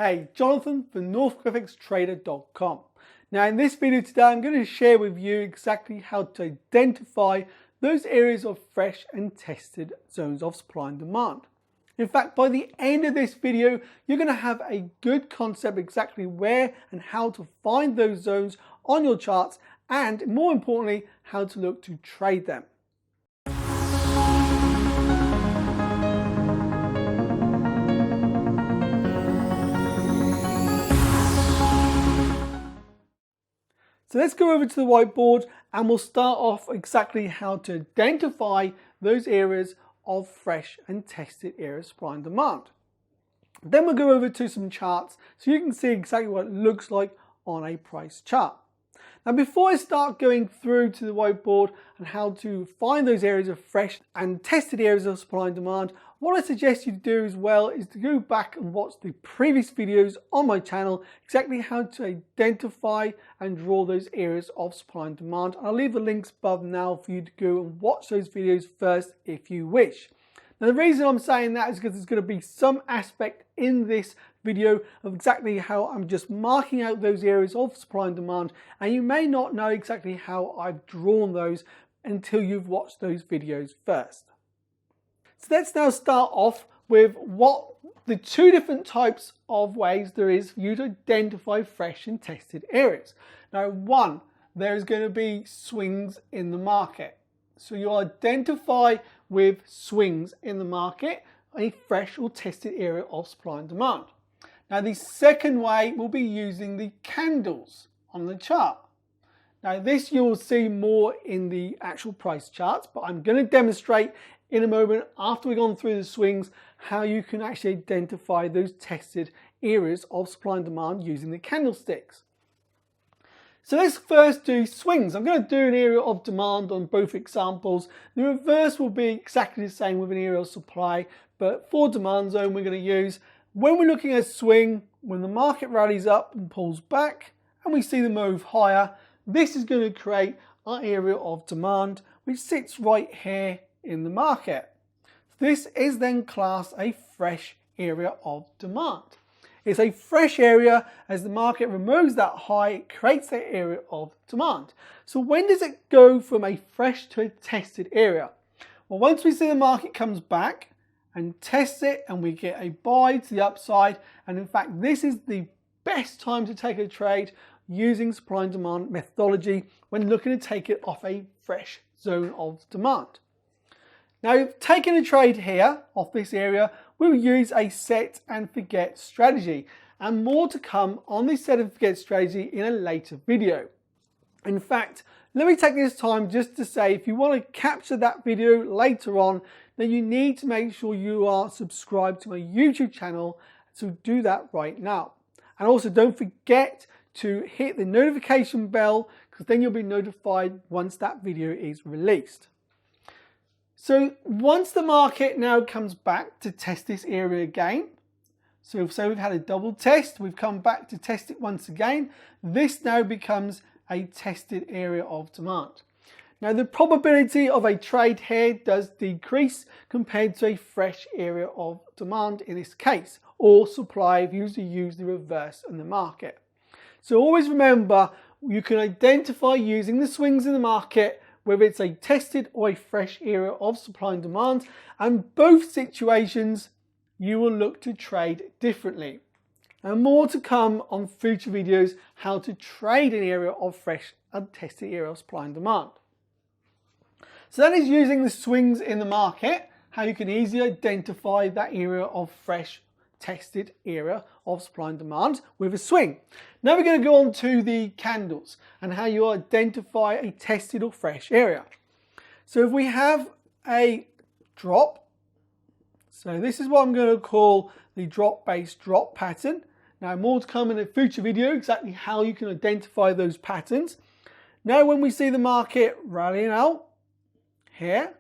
Hey, Jonathan from NorthForexTrader.com. Now in this video today I'm going to share with you exactly how to identify those areas of fresh and tested zones of supply and demand. In fact, by the end of this video you're going to have a good concept exactly where and how to find those zones on your charts, and more importantly how to look to trade them. So let's go over to the whiteboard and we'll start off exactly how to identify those areas of fresh and tested areas of supply and demand. Then we'll go over to some charts so you can see exactly what it looks like on a price chart. Now before I start going through to the whiteboard and how to find those areas of fresh and tested areas of supply and demand, what I suggest you do as well is to go back and watch the previous videos on my channel, exactly how to identify and draw those areas of supply and demand. I'll leave the links above now for you to go and watch those videos first if you wish. Now the reason I'm saying that is because there's going to be some aspect in this video of exactly how I'm just marking out those areas of supply and demand, and you may not know exactly how I've drawn those until you've watched those videos first. So let's now start off with what the two different types of ways there is for you to identify fresh and tested areas. Now one, there's going to be swings in the market. So you'll identify with swings in the market a fresh or tested area of supply and demand. Now the second way will be using the candles on the chart. Now this you'll see more in the actual price charts, but I'm going to demonstrate in a moment after we've gone through the swings how you can actually identify those tested areas of supply and demand using the candlesticks. So let's first do swings. I'm going to do an area of demand on both examples. The reverse will be exactly the same with an area of supply, but for demand zone we're going to use, when we're looking at swing, when the market rallies up and pulls back and we see the move higher, this is going to create our area of demand which sits right here in the market. This is then classed a fresh area of demand. It's a fresh area as the market removes that high, it creates that area of demand. So when does it go from a fresh to a tested area? Well, once we see the market comes back and tests it and we get a buy to the upside, and in fact this is the best time to take a trade using supply and demand methodology when looking to take it off a fresh zone of demand. Now taking a trade here off this area, we'll use a set and forget strategy, and more to come on this set and forget strategy in a later video. In fact, let me take this time just to say if you want to capture that video later on, then you need to make sure you are subscribed to my YouTube channel, so do that right now. And also don't forget to hit the notification bell, because then you'll be notified once that video is released. So once the market now comes back to test this area again, so say we've had a double test, we've come back to test it once again, this now becomes a tested area of demand. Now the probability of a trade here does decrease compared to a fresh area of demand in this case, or supply if you use the reverse in the market. So always remember, you can identify using the swings in the market whether it's a tested or a fresh area of supply and demand, and both situations you will look to trade differently. And more to come on future videos how to trade an area of fresh and tested area of supply and demand. So that is using the swings in the market, how you can easily identify that area of fresh tested area of supply and demand with a swing. Now we're going to go on to the candles and how you identify a tested or fresh area. So if we have a drop, so this is what I'm going to call the drop-based drop pattern. Now more to come in a future video exactly how you can identify those patterns. Now when we see the market rallying out here,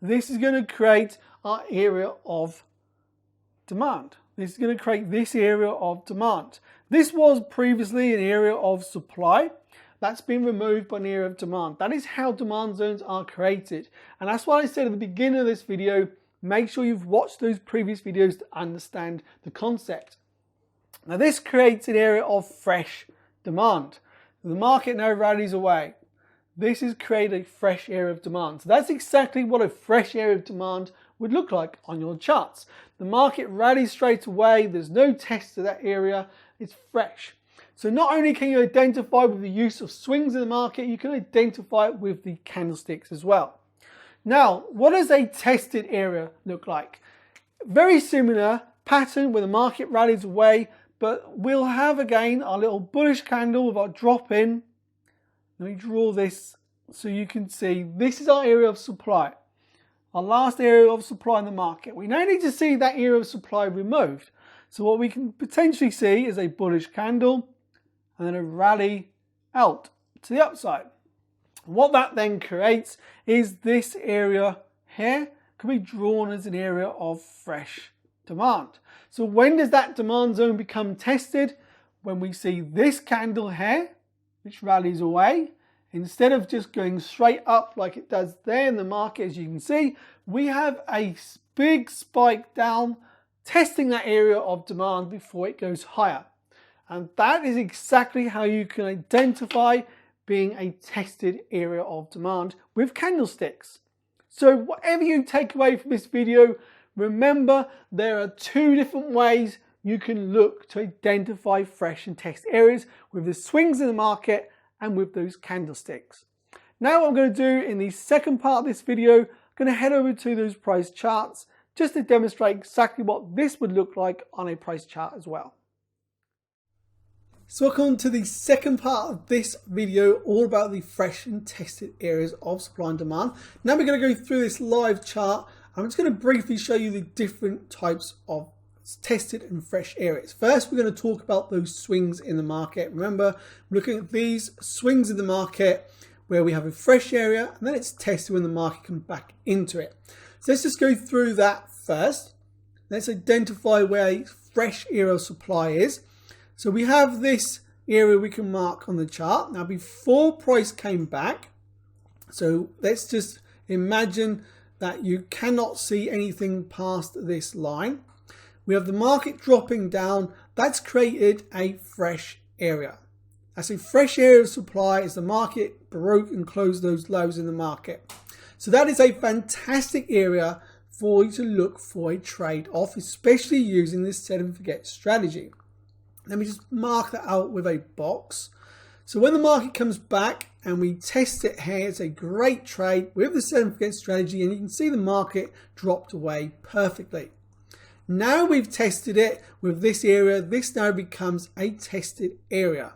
this is going to create our area of demand. This is going to create this area of demand. This was previously an area of supply. That's been removed by an area of demand. That is how demand zones are created. And that's why I said at the beginning of this video, make sure you've watched those previous videos to understand the concept. Now this creates an area of fresh demand. The market now rallies away. This is creating a fresh area of demand. So that's exactly what a fresh area of demand would look like on your charts. The market rallies straight away. There's no test to that area. It's fresh. So not only can you identify with the use of swings in the market, you can identify it with the candlesticks as well. Now, what does a tested area look like? Very similar pattern where the market rallies away, but we'll have again our little bullish candle with our drop in. Let me draw this so you can see this is our area of supply. Our last area of supply in the market. We now need to see that area of supply removed. So what we can potentially see is a bullish candle and then a rally out to the upside. What that then creates is this area here can be drawn as an area of fresh demand. So when does that demand zone become tested? When we see this candle here, which rallies away, instead of just going straight up like it does there in the market, as you can see, we have a big spike down, testing that area of demand before it goes higher. And that is exactly how you can identify being a tested area of demand with candlesticks. So whatever you take away from this video, remember there are two different ways you can look to identify fresh and test areas with the swings in the market and with those candlesticks. Now what I'm going to do in the second part of this video, I'm going to head over to those price charts just to demonstrate exactly what this would look like on a price chart as well. So welcome to the second part of this video, all about the fresh and tested areas of supply and demand. Now we're going to go through this live chart. I'm just going to briefly show you the different types of tested and fresh areas. First, we're going to talk about those swings in the market. Remember, we're looking at these swings in the market where we have a fresh area and then it's tested when the market comes back into it. So let's just go through that first. Let's identify where a fresh area of supply is. So we have this area we can mark on the chart. Now before price came back, so let's just imagine that you cannot see anything past this line. We have the market dropping down. That's created a fresh area. That's a fresh area of supply as the market broke and closed those lows in the market. So that is a fantastic area for you to look for a trade off, especially using this set and forget strategy. Let me just mark that out with a box. So when the market comes back and we test it here, it's a great trade with the set and forget strategy, and you can see the market dropped away perfectly. Now we've tested it with this area, this now becomes a tested area.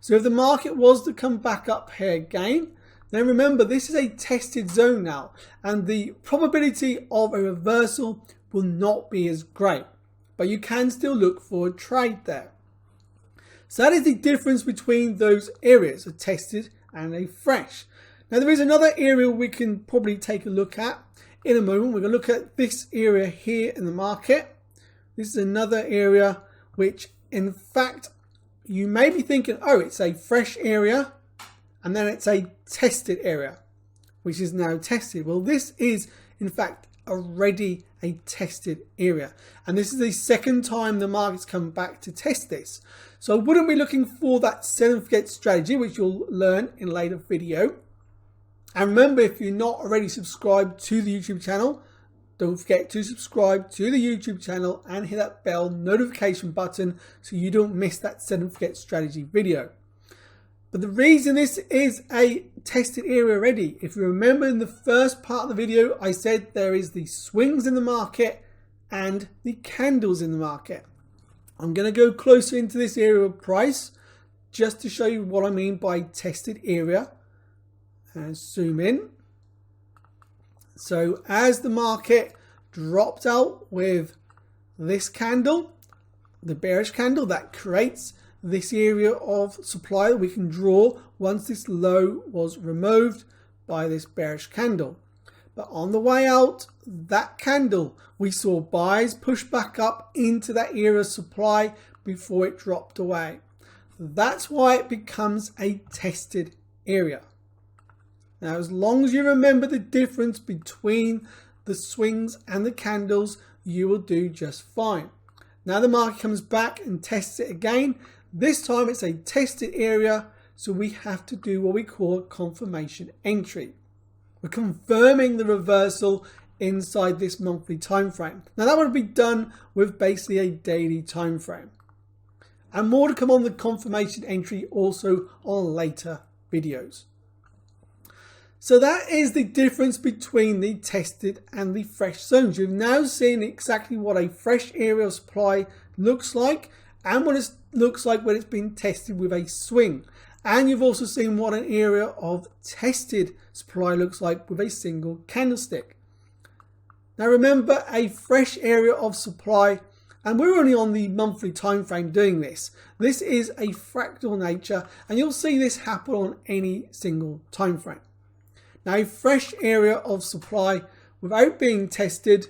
So if the market was to come back up here again, then remember this is a tested zone now, and the probability of a reversal will not be as great, but you can still look for a trade there. So that is the difference between those areas, a tested and a fresh. Now there is another area we can probably take a look at in a moment. We're going to look at this area here in the market. This is another area which in fact you may be thinking, oh, it's a fresh area and then it's a tested area, which is now tested. Well, this is in fact already a tested area, and this is the second time the market's come back to test this. So I wouldn't be looking for that set and forget strategy, which you'll learn in a later video. And remember, if you're not already subscribed to the YouTube channel, don't forget to subscribe to the YouTube channel and hit that bell notification button so you don't miss that set and forget strategy video. But the reason this is a tested area already, if you remember in the first part of the video, I said there is the swings in the market and the candles in the market. I'm going to go closer into this area of price just to show you what I mean by tested area, and zoom in. So as the market dropped out with this candle, the bearish candle, that creates this area of supply that we can draw once this low was removed by this bearish candle. But on the way out, that candle, we saw buys push back up into that area of supply before it dropped away. That's why it becomes a tested area. Now, as long as you remember the difference between the swings and the candles, you will do just fine. Now the market comes back and tests it again. This time it's a tested area, so we have to do what we call a confirmation entry. We're confirming the reversal inside this monthly time frame. Now that would be done with basically a daily time frame. And more to come on the confirmation entry also on later videos. So that is the difference between the tested and the fresh zones. You've now seen exactly what a fresh area of supply looks like and what it looks like when it's been tested with a swing. And you've also seen what an area of tested supply looks like with a single candlestick. Now remember, a fresh area of supply, and we're only on the monthly time frame doing this. This is a fractal nature, and you'll see this happen on any single time frame. Now a fresh area of supply without being tested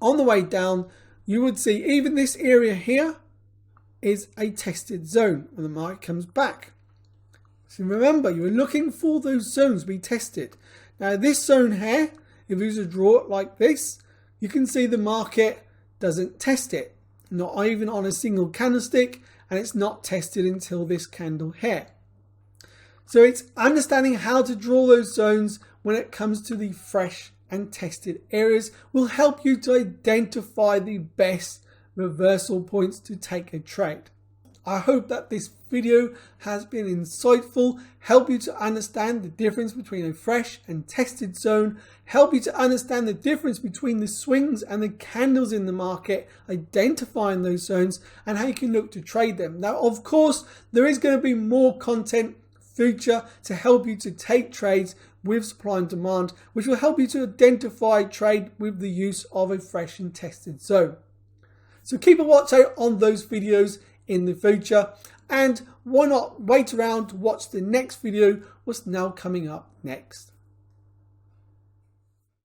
on the way down, you would see even this area here is a tested zone when the market comes back. So remember, you're looking for those zones to be tested. Now this zone here, if you were to draw it like this, you can see the market doesn't test it, not even on a single candlestick, and it's not tested until this candle here. So it's understanding how to draw those zones when it comes to the fresh and tested areas will help you to identify the best reversal points to take a trade. I hope that this video has been insightful, help you to understand the difference between a fresh and tested zone, help you to understand the difference between the swings and the candles in the market, identifying those zones and how you can look to trade them. Now, of course, there is going to be more content future to help you to take trades with supply and demand, which will help you to identify trade with the use of a fresh and tested zone. So keep a watch out on those videos in the future, and why not wait around to watch the next video, what's now coming up next.